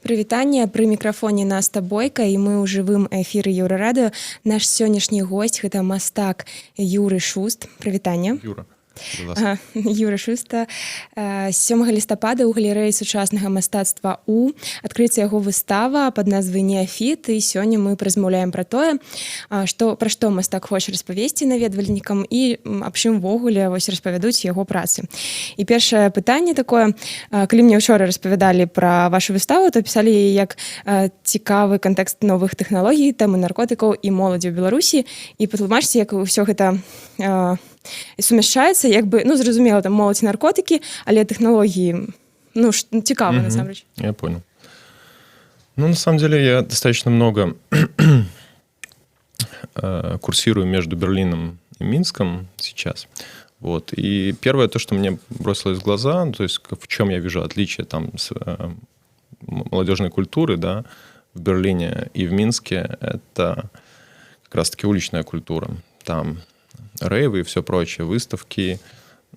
Прывітанне, пры мікрафоне Наста Бойка, і мы ў жывым эфіры Еўрарадыё. Наш сённяшні госць гэта мастак Юры Шуст. Прывітанне. Юра. Юра Шуста. 7 лістапада ў галерэі сучаснага мастацтва адкрыецца яго выстава пад назвай «Неафіт», і сёння мы размаўляем пра тое, пра што мастак хоча распавесці наведвальнікам і аб чым увогуле распавядуць яго працы. І першае пытанне такое: калі мне ўчора распавядалі пра вашу выставу, то пісалі як цікавы кантэкст новых тэхналогій, тэмы наркотыкаў і моладзі ў Беларусі, і патлумачце, як усё гэта сумяшчаецца, як бы, зразумела, там моладзь і наркотыкі, але тэхналогіі, цікава, насамрэч. Я понял. На самом деле, я достаточно много курсирую между Берлином и Минском сейчас. Вот. И первое, то, что мне бросилось в глаза, то есть в чем я вижу отличие там с молодежной культуры, да, в Берлине и в Минске, это как раз-таки уличная культура. Там рейвы и все прочее, выставки.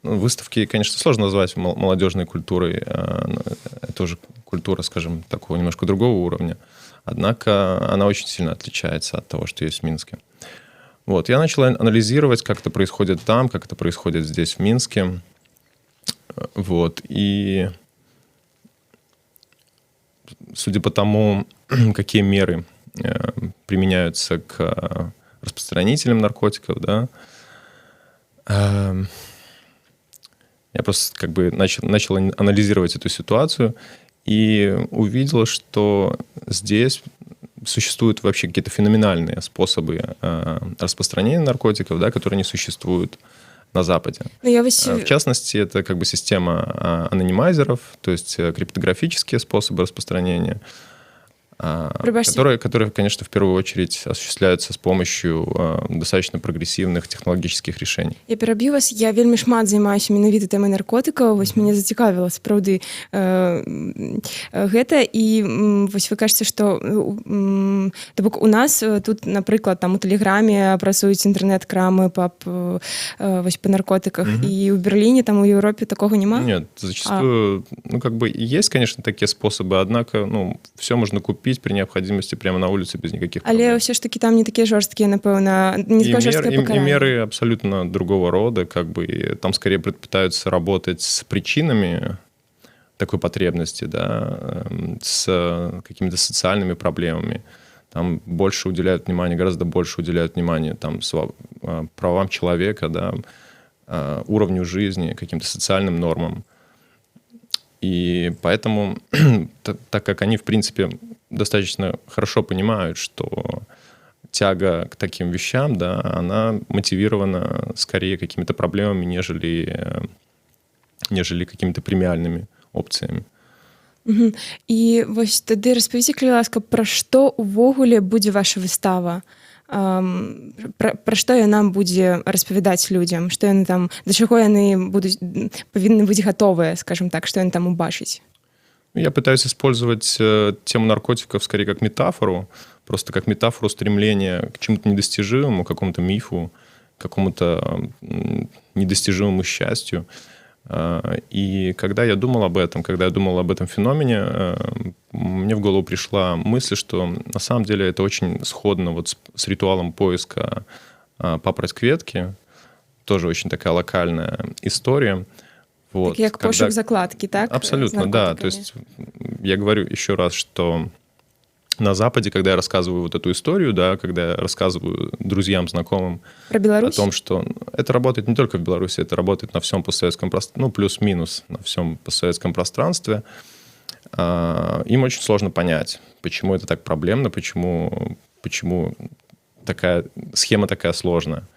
Выставки, конечно, сложно назвать молодежной культурой. Это уже культура, скажем, такого немножко другого уровня. Однако она очень сильно отличается от того, что есть в Минске. Вот. Я начал анализировать, как это происходит там, как это происходит здесь, в Минске. Вот. И судя по тому, какие меры применяются к распространителям наркотиков, да, я просто начал анализировать эту ситуацию и увидел, что здесь существуют вообще какие-то феноменальные способы распространения наркотиков, да, которые не существуют на Западе. В частности, это система анонимайзеров, то есть криптографические способы распространения, которые, конечно, в первую очередь осуществляются с помощью достаточно прогрессивных технологических решений. Я пераб'ю вас, я вельмі шмат займаюся менавіта тэмай наркотыкаў, мяне зацікавіла сапраўды гэта, і вы кажаце, што то бок у нас тут, напрыклад, там у Тэлеграме працуюць інтэрнэт-крамы па наркотыках, і ў Берліне, там у Еўропе такога няма? Нет, зачастую, есть, конечно, такие способы, однако, все можно купить при необходимости прямо на улице без никаких проблем. Але все ж таки там не такие жесткие, напевно, не такое жесткое покарание. И меры абсолютно другого рода, там скорее предпочитаются работать с причинами такой потребности, да, с какими-то социальными проблемами. Там больше уделяют внимание, гораздо больше уделяют внимание там правам человека, да, уровню жизни, каким-то социальным нормам. И поэтому, так как они, в принципе, достаточно хорошо понимают, что тяга к таким вещам, да, она мотивирована скорее какими-то проблемами, нежели какими-то преміальнымі опцыямі. І вось тады распавядзіце, калі ласка, пра што ўвогуле будзе ваша выстава? Пра што яна будзе распавядаць людзям, што яны там, да чаго яны павінны быць гатовыя, скажем так, што яны там убачыць? Я пытаюсь использовать тему наркотиков скорее как метафору, просто как метафору стремления к чему-то недостижимому, к какому-то мифу, к какому-то недостижимому счастью. И когда я думал об этом феномене, мне в голову пришла мысль, что на самом деле это очень сходно вот с ритуалом поиска папороть кветки, тоже очень такая локальная история. Вот, так, как пошук закладки, так? Абсолютно, да. То есть я говорю еще раз, что на Западе, когда я рассказываю вот эту историю, да, когда я рассказываю друзьям, знакомым о том, что это работает не только в Беларуси, это работает на всем постсоветском пространстве, плюс-минус на всем постсоветском пространстве, им очень сложно понять, почему это так проблемно, почему такая схема такая сложная.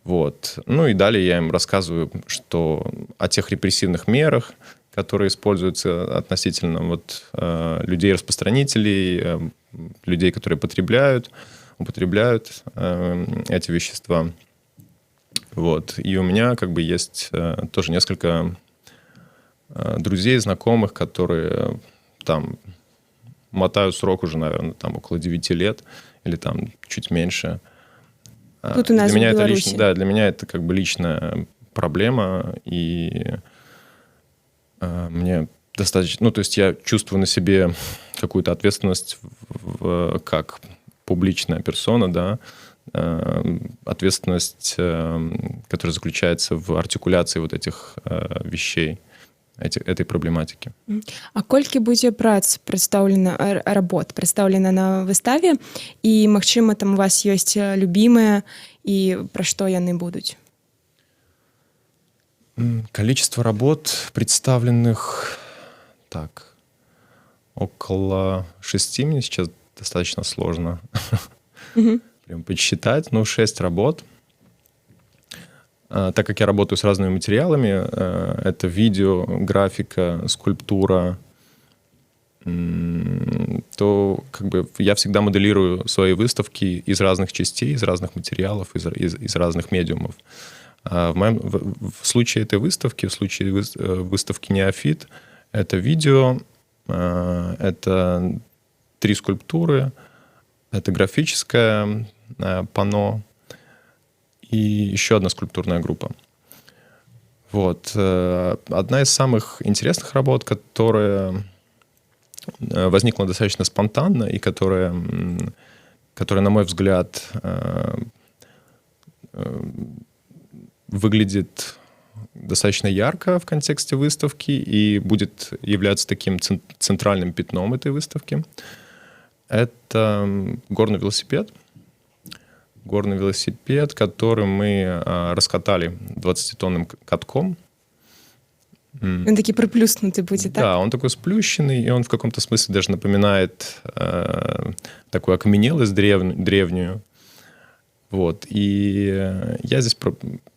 Вот. И далее я им рассказываю, что о тех репрессивных мерах, которые используются относительно людей-распространителей, людей, которые употребляют эти вещества. Вот. И у меня есть тоже несколько друзей, знакомых, которые там мотают срок уже, наверное, там около 9 лет или там чуть меньше. Тут у нас для меня в Беларуси. Для меня это личная проблема, и мне достаточно... Ну, то есть я чувствую на себе какую-то ответственность как публичная персона, да, ответственность, которая заключается в артикуляции вот этих вещей, этой проблематики. А колькі будзе прац прадстаўлена, работ прадстаўлена на выставе, і, магчыма, там у вас ёсць любімыя, і пра што яны будуць? Количество работ, представленных, так, около 6, мне сейчас достаточно сложно прям подсчитать, 6 работ. Так как я работаю с разными материалами, это видео, графика, скульптура, то как бы я всегда моделирую свои выставки из разных частей, из разных материалов, из разных медиумов. В случае этой выставки, в случае выставки «Неофит», это видео, это 3 скульптуры, это графическое панно и еще одна скульптурная группа. Вот. Одна из самых интересных работ, которая возникла достаточно спонтанно и которая, на мой взгляд, выглядит достаточно ярко в контексте выставки и будет являться таким центральным пятном этой выставки. Это горный велосипед. Горный велосипед, который мы раскатали 20-тонным катком. Он такой приплюснутый будет, так? Да, он такой сплющенный, и он в каком-то смысле даже напоминает такую окаменелость древнюю. Вот. И я здесь...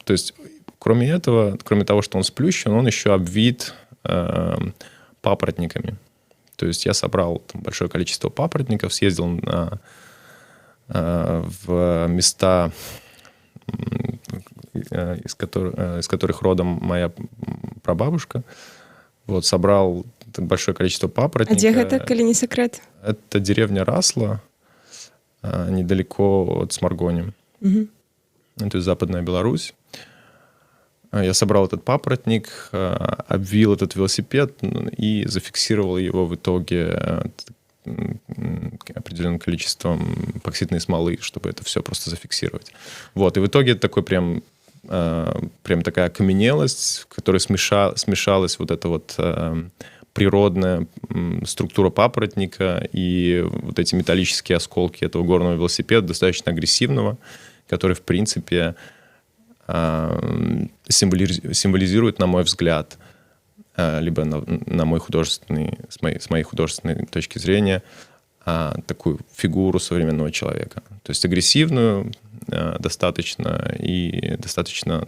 То есть, кроме этого, кроме того, что он сплющен, он еще обвит папоротниками. То есть я собрал там большое количество папоротников, съездил в места, из которых родом моя прабабушка. Вот, собрал большое количество папоротников. А где это, коли не секрет? Это деревня Расла, недалеко от Сморгони. Угу. То есть Западная Беларусь. Я собрал этот папоротник, обвил этот велосипед и зафиксировал его в итоге определенным количеством эпоксидной смолы, чтобы это все просто зафиксировать. Вот. И в итоге такой прям такая окаменелость, в которой смешалась вот эта вот природная структура папоротника и вот эти металлические осколки этого горного велосипеда, достаточно агрессивного, который, в принципе, символизирует, на мой взгляд, либо на мой художественный, с моей художественной точки зрения, такую фигуру современного человека. То есть агрессивную достаточно и достаточно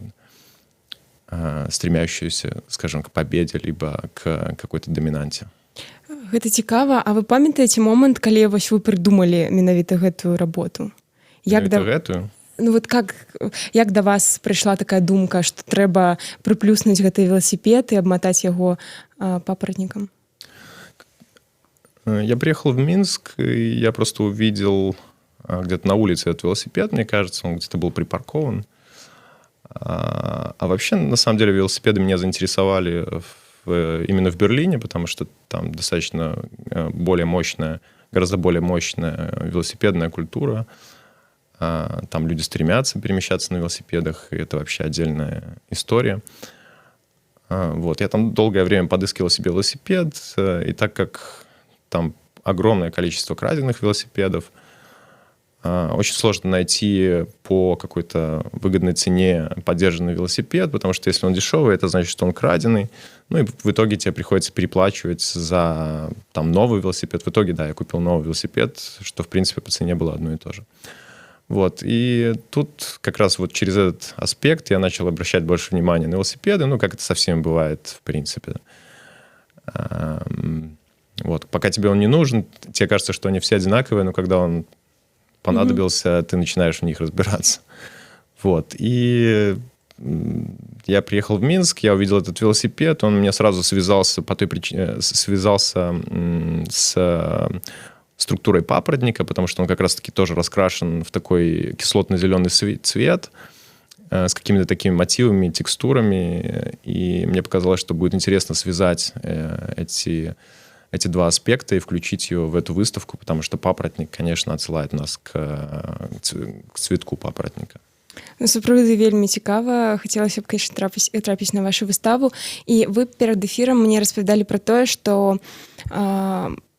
стремящуюся, скажем, к победе, либо к какой-то доминанте. Гэта цікава. А вы памятаеце момант, калі вось вы прыдумалі менавіта гэтую работу? Гэтую? Ну вот як да вас прыйшла такая думка, што трэба прыплюснуць гэты велосипед і абматаць яго папоротником? Я приехал в Минск, и я просто увидел где-то на улице этот велосипед, мне кажется, он где-то был припаркован. А вообще, на самом деле, велосипеды меня заинтересовали именно в Берлине, потому что там достаточно гораздо более мощная велосипедная культура. Там люди стремятся перемещаться на велосипедах, и это вообще отдельная история. Вот. Я там долгое время подыскивал себе велосипед, и так как там огромное количество краденных велосипедов, очень сложно найти по какой-то выгодной цене подержанный велосипед, потому что если он дешевый, это значит, что он краденый. Ну и в итоге тебе приходится переплачивать за там, новый велосипед. В итоге, да, я купил новый велосипед, что, в принципе, по цене было одно и то же. Вот. И тут как раз вот через этот аспект я начал обращать больше внимания на велосипеды, ну, как это со всеми бывает, в принципе. Вот. Пока тебе он не нужен, тебе кажется, что они все одинаковые, но когда он понадобился, ты начинаешь в них разбираться. Вот. И я приехал в Минск, я увидел этот велосипед, он у меня сразу связался с структурой папоротника, потому что он как раз-таки тоже раскрашен в такой кислотно-зеленый цвет. с какими-то такими мотивами, текстурами, и мне показалось, что будет интересно связать эти два аспекта и включить ее в эту выставку, потому что папоротник, конечно, отсылает нас к цветку папоротника. Ну, сапраўды вельмі цікава. Хацелася б, конечно, трапіць на вашу выставу. І вы перад эфірам мне распавядалі пра тое, што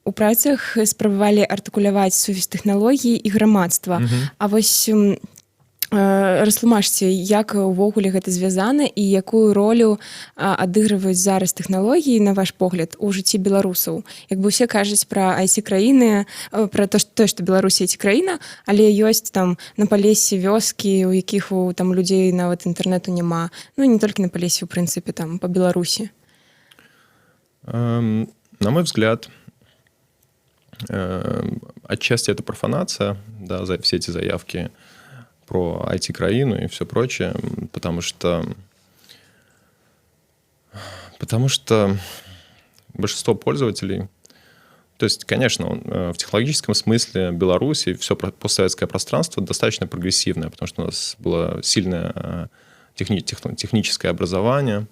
у працах спрабавалі артыкуляваць сувязь тэхналогій і грамадства. А вось растлумачце, як увогуле гэта звязана і якую ролю адыгрываюць зараз тэхналогіі, на ваш погляд, у жыцці беларусаў. Як бы усе кажуць пра IT-краіны, пра тое, што Беларусь IT-краіна, але ёсць там на Палесе вёскі, у якіх там людзей нават інтэрнэту няма. Ну, не толькі на Палесе, у прынцыпе, там, па Беларусі. На мой взгляд, отчасти это профанация, да, все эти заявки про IT-краину и все прочее, потому что большинство пользователей, то есть, конечно, в технологическом смысле Беларусь и все постсоветское пространство достаточно прогрессивное, потому что у нас было сильное техническое образование.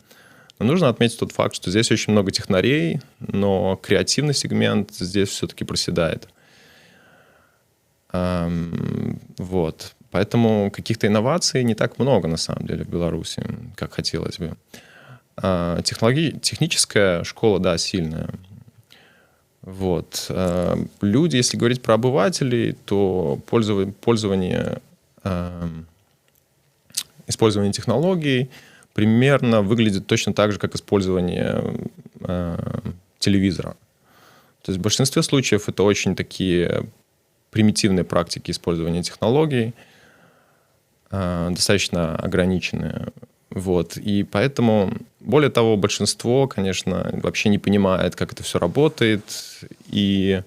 Но нужно отметить тот факт, что здесь очень много технарей, но креативный сегмент здесь все-таки проседает. Вот. Поэтому каких-то инноваций не так много, на самом деле, в Беларуси, как хотелось бы. Техническая школа, да, сильная. Вот. Люди, если говорить про обывателей, то использование технологий примерно выглядит точно так же, как использование телевизора. То есть в большинстве случаев это очень такие примитивные практики использования технологий, достаточно ограниченные. Вот. И поэтому, более того, большинство, конечно, вообще не понимает, как это все работает, и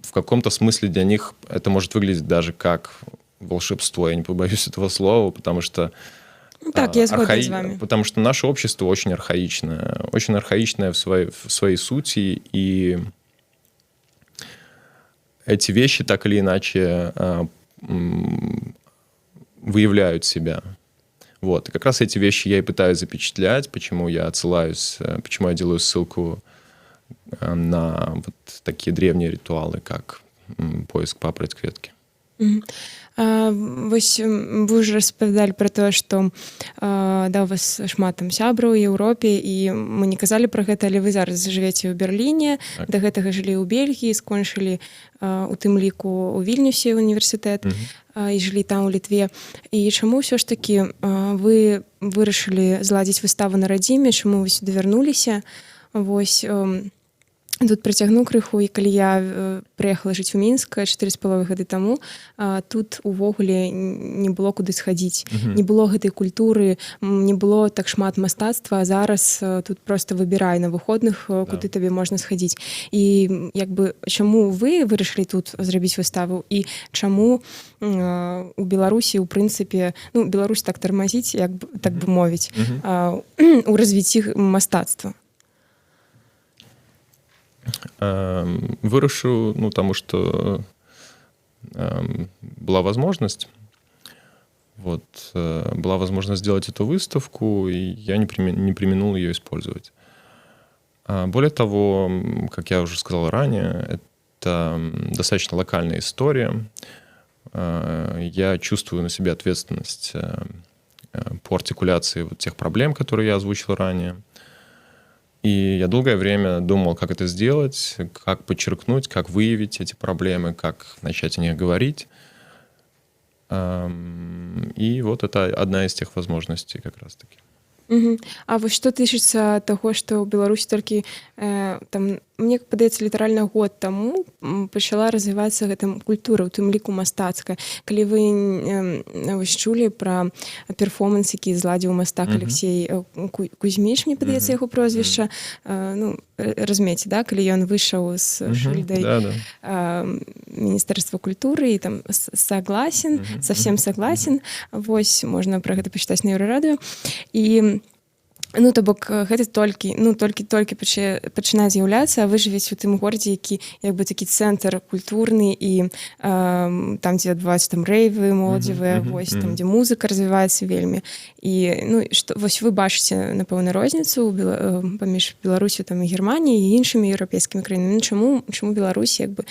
в каком-то смысле для них это может выглядеть даже как волшебство, я не побоюсь этого слова, потому что так, я згодна с вами. Потому что наше общество очень архаичное в своей сути, и эти вещи так или иначе выявляют себя. Вот. И как раз эти вещи я и пытаюсь запечатлять, почему я делаю ссылку на вот такие древние ритуалы, как поиск папороть кветки. Вось вы ўжо распавядалі пра тое, што да, у вас шмат там сябраў у Еўропе, і мы не казалі пра гэта, але вы зараз жывеце ў Берліне, так. Да гэтага жылі ў Бельгіі, скончылі у тым ліку у Вільнюсе універсітэт, і жылі там у Літве. І чаму ўсё ж такі вы вырашылі зладзіць выставу на радзіме, чаму вы сюды вярнуліся? Вось тут працягну крыху, і калі я прыехала жыць у Мінск 4,5 гады таму, тут увогуле не было куды схадзіць. Не было гэтай культуры, не было так шмат мастацтва, а зараз тут проста выбірай на выходных, куды табе можна схадзіць. І як бы чаму вы вырашылі тут зрабіць выставу, і чаму у Беларусі, у прынцыпе, ну, Беларусь так тармазіць, як так бы мовіць, у развіцці мастацтва? Вырашу, ну, потому что была возможность. Вот, была возможность сделать эту выставку, и я не преминул ее использовать. Более того, как я уже сказал ранее, это достаточно локальная история. Я чувствую на себе ответственность по артикуляции вот тех проблем, которые я озвучил ранее. И я долгое время думал, как это сделать, как подчеркнуть, как выявить эти проблемы, как начать о них говорить. И вот это одна из тех возможностей как раз-таки. А вось што тычыцца таго, што ў Беларусі толькі там, мне падаецца, літаральна год таму пачала развівацца гэта культура, у тым ліку мастацкая. Калі вы вось чулі пра перформанс, які зладзіў мастак Алексей Кузьміш, мне падаецца яго прозвішча, ну, разумееце, да, калі ён выйшаў з шыльдай Міністэрства культуры і там согласен, совсем согласен, вось можна пра гэта пачытаць на Еўрарадыё. І Ну, то бок гэта толькі пачынае з'яўляцца, а вы жывеце ў тым горадзе, які як бы такі цэнтр культурны і там, дзе адбываюцца там рэйвы моладзевыя, вось там, дзе музыка развіваецца вельмі. І вось вы бачыце, напэўна, розніцу паміж Беларусю там і Германіяй і іншымі еўрапейскімі краінамі. Чаму Беларусь як бы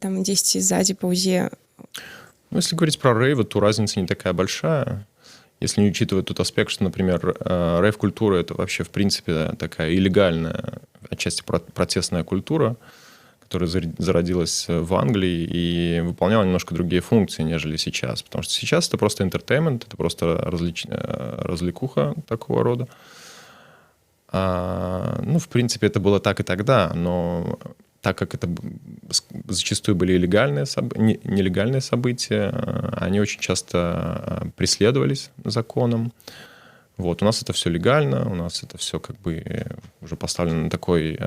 там дзесьці ззаді паўзе? Ну, если говорить про рейвы, то разница не такая большая. Если не учитывать тот аспект, что, например, рейв-культура — это вообще, в принципе, такая илlegальная, отчасти протестная культура, которая зародилась в Англии и выполняла немножко другие функции, нежели сейчас. Потому что сейчас это просто entertainment, это просто развлекуха такого рода. Ну, в принципе, это было так и тогда, но так как это зачастую были нелегальные события, они очень часто преследовались законом. Вот. У нас это все легально, у нас это все как бы уже поставлено на такой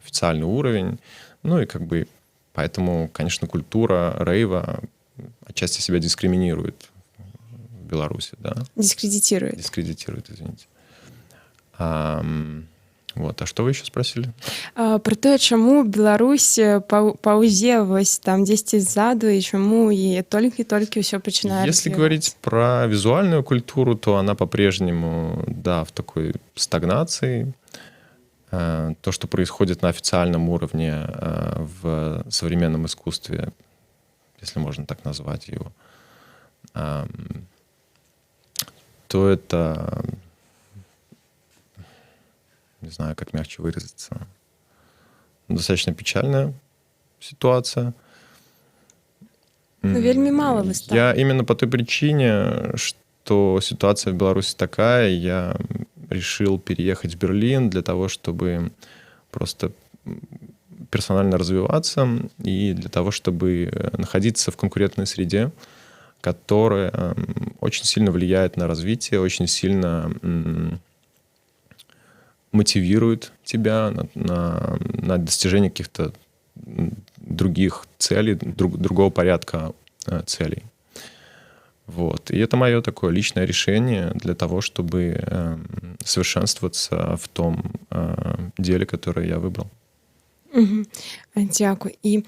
официальный уровень. Ну и как бы поэтому, конечно, культура рейва отчасти себя дискриминирует в Беларуси, да. Дискредитирует. Дискредитирует, извините. Вот. А что вы еще спросили? Про тое, чаму Беларусь паўзе вось там дзесьці ззаду, и чаму и толькі ўсё пачынае Если говорить про визуальную культуру, то она по-прежнему, да, в такой стагнации. То, что происходит на официальном уровне в современном искусстве, если можно так назвать его, то это... не знаю, как мягче выразиться, достаточно печальная ситуация. Ну, вельми мало выстав. Я именно по той причине, что ситуация в Беларуси такая, я решил переехать в Берлин для того, чтобы просто персонально развиваться и для того, чтобы находиться в конкурентной среде, которая очень сильно влияет на развитие, очень сильно мотивирует тебя на достижение каких-то других целей, другого порядка целей. Вот. И это мое такое личное решение для того, чтобы совершенствоваться в том деле, которое я выбрал. Дякую. І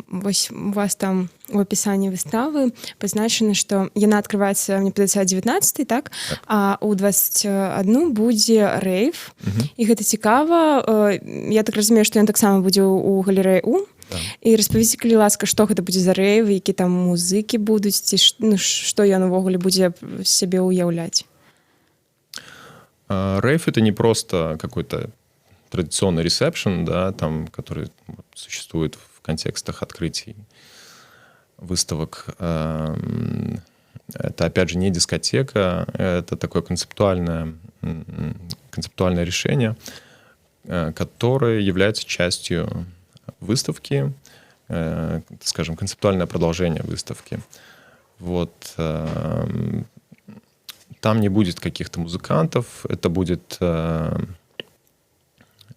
вось у вас там у апісанні выставы пазначана, што яна адкрываецца, мне падаецца, 19, так? А ў 21 будзе рэйв. І гэта цікава. Я так разумею, што ён таксама будзе ў галерэі У. І распавядзіце, калі ласка, што гэта будзе за рэйв, які там музыкі будуць, ці што ён увогуле будзе сябе уяўляць? Рэйв — это не просто какой-то традиционный ресепшн, да, там, который существует в контекстах открытий выставок. Это, опять же, не дискотека, это такое концептуальное решение, которое является частью выставки, скажем, концептуальное продолжение выставки. Вот. Там не будет каких-то музыкантов, это будет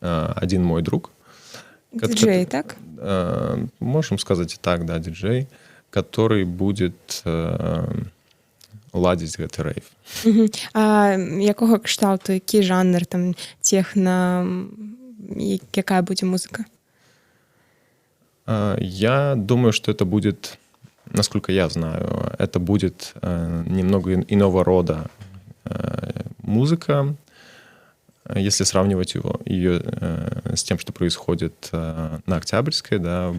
один мой друг. Диджей, так? Можем сказать и так, да, диджей, который будет ладзіць гэты рэйв. А якога кшталту, які жанр, там, техно, якая будзе музыка? Я думаю, что это будет, насколько я знаю, это будет немного иного рода музыка, если сравнивать ее с тем, что происходит на Октябрьской, да,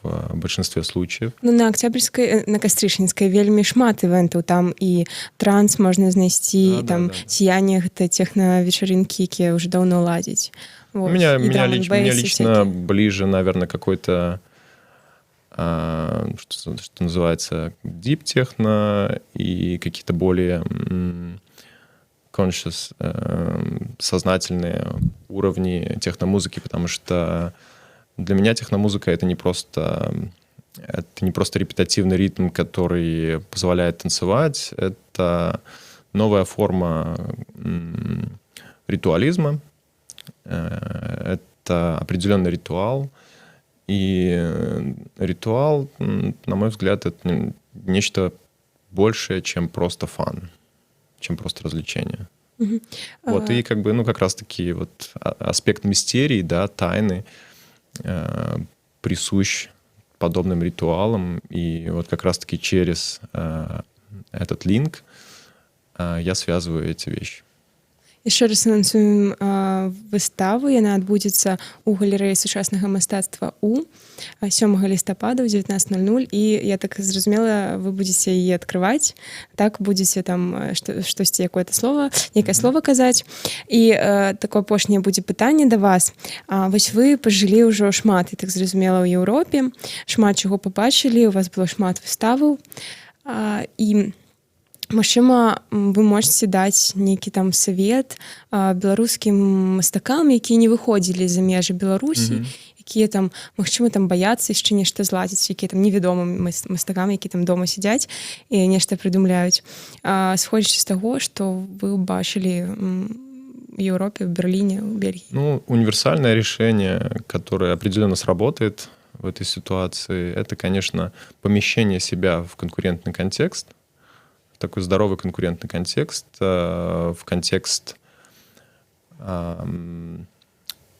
в большинстве случаев. Ну, на Октябрьской, на Кастрычніцкай вельмі шмат івентаў, там і транс можна знайсці, там сияние, гэта техно-вечеринки, якія уже давно ладзяць. Вот. Мне лично ближе, наверное, какой-то, что называется, дип-техно и какие-то более conscious, сознательные уровни техномузыки, потому что для меня техномузыка — это не просто репетативный ритм, который позволяет танцевать, это новая форма ритуализма, это определенный ритуал, и ритуал, на мой взгляд, это нечто большее, чем просто фан, чем просто развлечение. Мгм. Вот, и как бы, ну, как раз-таки вот аспект мистерии, да, тайны присущ подобным ритуалам. И вот как раз-таки через этот линк я связываю эти вещи. Яшчэ раз анансуем выставу. Яна адбудзецца ў галерэі сучаснага мастацтва У 7 лістапада ў 19:00. І я так зразумела, вы будзеце яе адкрываць, так будзеце там штосьці, якое-то слово, нейкае слово казаць. І такое апошняе будзе пытанне да вас. Вось вы пажылі ўжо шмат, я так зразумела, ў Еўропе, шмат чаго пабачылі, у вас было шмат выставаў. І магчыма, вы можаце даць нейкі там савет беларускім мастакам, якія не выходзілі за межы Беларусі, якія там, магчыма, там баяцца яшчэ нешта зладзіць, якія там невядомым мастакам, які там дома сядзяць і нешта прыдумляюць. Сходзячы з таго, што вы ўбачылі в Европе, в Берлине, в Бельгии? Ну, универсальное решение, которое определенно сработает в этой ситуации, это, конечно, помещение себя в конкурентный контекст, такой здоровый конкурентный контекст, в контекст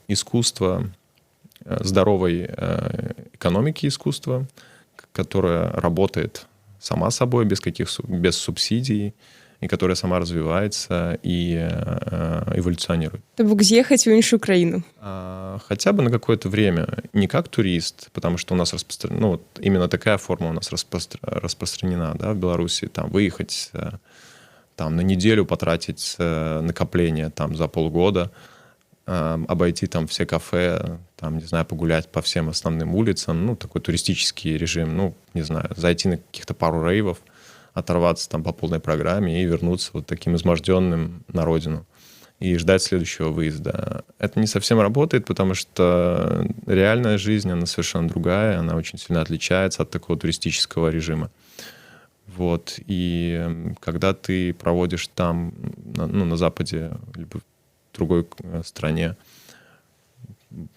искусства, здоровой экономики искусства, которая работает сама собой, без субсидий, и которая сама развивается и эволюционирует. То бок з'ехаць у іншую краіну? Хотя бы на какое-то время. Не как турист, потому что у нас вот именно такая форма у нас распространена, да, в Беларуси. Там выехать там, на неделю, потратить накопление там, за полгода, обойти там все кафе, там, не знаю, погулять по всем основным улицам. Ну, такой туристический режим. Ну, не знаю, зайти на каких-то пару рейвов, оторваться там по полной программе и вернуться вот таким изможденным на родину и ждать следующего выезда. Это не совсем работает, потому что реальная жизнь, она совершенно другая, она очень сильно отличается от такого туристического режима. Вот. И когда ты проводишь там, ну, на Западе, либо в другой стране,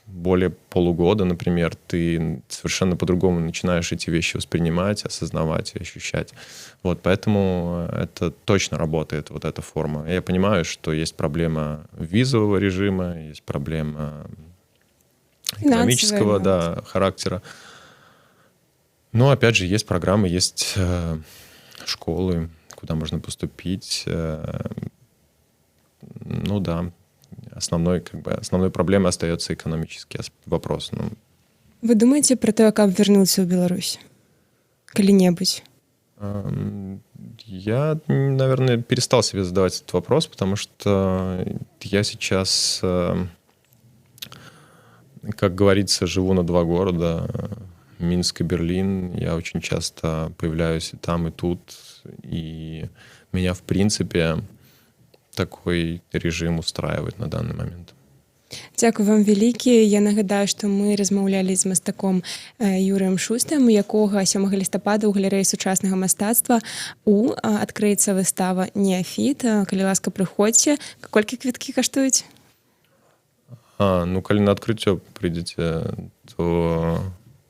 более полугода, например, ты совершенно по-другому начинаешь эти вещи воспринимать, осознавать и ощущать. Вот, поэтому это точно работает, вот эта форма. Я понимаю, что есть проблема визового режима, есть проблема экономического, да, характера. Но, опять же, есть программы, есть школы, куда можно поступить. Ну да, основной проблемой остается экономический вопрос. Ну. Вы думаете про то, как вернуться в Беларусь? Коли-небудь? Я, наверное, перестал себе задавать этот вопрос, потому что я сейчас, как говорится, живу на два города, Минск и Берлин. Я очень часто появляюсь и там, и тут. И меня, в принципе, такой режим устраивает на данный момент. Дзякуй вам вялікі. Я нагадаю, што мы размаўлялі з мастаком Юрыем Шустым, у якога 7 лістапада ў галерэі сучаснага мастацтва У адкрыецца выстава «Неафіт». Калі ласка, прыходзьце. Колькі квіткі каштуюць? Ну, калі на адкрыццё прыйдзеце, то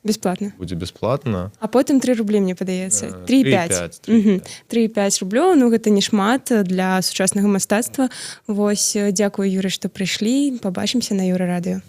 бесплатно. Будзе бесплатна. А потым 3 рублі, мне падаецца. 3,5. 3,5 рублёў. Ну, гэта не шмат для сучаснага мастацтва. Вось, дзякую, Юры, што прыйшлі. Пабачымся на Еўрарадыё.